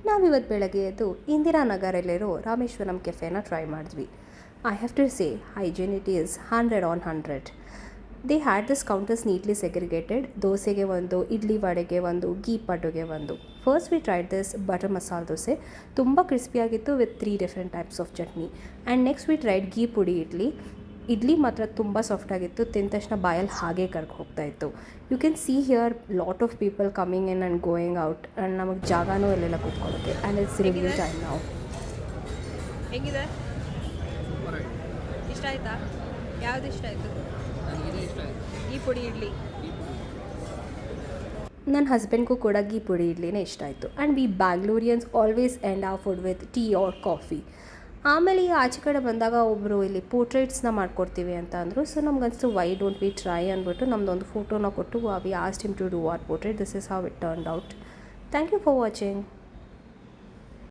ನಾವಿವತ್ತು ಬೆಳಗ್ಗೆ ಎದ್ದು ಇಂದಿರಾನಗರಲ್ಲಿರೋ ರಾಮೇಶ್ವರಂ ಕೆಫೆನ ಟ್ರೈ ಮಾಡಿದ್ವಿ. I have to say hygiene it is 100 on 100. They had this counters neatly segregated. ದೋಸೆಗೆ ಒಂದು, ಇಡ್ಲಿ ವಡೆಗೆ ಒಂದು, ಗೀ ಪಡ್ಡುಗೆ ಒಂದು. First we tried this butter masala dosa. ತುಂಬ ಕ್ರಿಸ್ಪಿಯಾಗಿತ್ತು with 3 different types of chutney. And next we tried ghee podi idli ಮಾತ್ರ ತುಂಬ ಸಾಫ್ಟಾಗಿತ್ತು. ತಿಂದ ತಕ್ಷಣ ಬಾಯಲ್ಲಿ ಹಾಗೆ ಕರ್ಗೆ ಹೋಗ್ತಾಯಿತ್ತು. You can see here lot of people coming in and going out. And ನಮಗೆ ಜಾಗನೂ ಎಲ್ಲೆಲ್ಲ ಕೂತ್ಕೊಳ್ಳೋಕ್ಕೆ. ಆ್ಯಂಡ್ ಇಟ್ಸ್ ರಿವ್ಯೂ ಟೈಮ್ ನಾವು. ಹೆಂಗಿದೆ? ಇಷ್ಟ ಆಯ್ತಾ? ಯಾವ್ದು ಇಷ್ಟ ಆಯಿತು? ಈ ಪುಡಿ ಇಡ್ಲಿ. ನನ್ನ ಹಸ್ಬೆಂಡ್ಗೂ ಕೂಡ ಗೀ ಪುಡಿ ಇಡ್ಲಿನೇ ಇಷ್ಟ ಆಯಿತು. And we Bangaloreans always end our food with tea or coffee. ಆಮೇಲೆ ಈ ಆಚೆ ಕಡೆ ಬಂದಾಗ ಒಬ್ಬರು ಇಲ್ಲಿ ಪೋರ್ಟ್ರೇಟ್ಸ್ನ ಮಾಡ್ಕೊಡ್ತೀವಿ ಅಂತ ಅಂದರು. ಸೊ ನಮ್ಗನ್ನಿಸ್ತು ವೈ ಡೋಂಟ್ ವಿ ಟ್ರೈ ಅಂದ್ಬಿಟ್ಟು ನಮ್ಮದೊಂದು ಫೋಟೋನ ಕೊಟ್ಟು we asked him to do our portrait. This is how it turned out. Thank you for watching.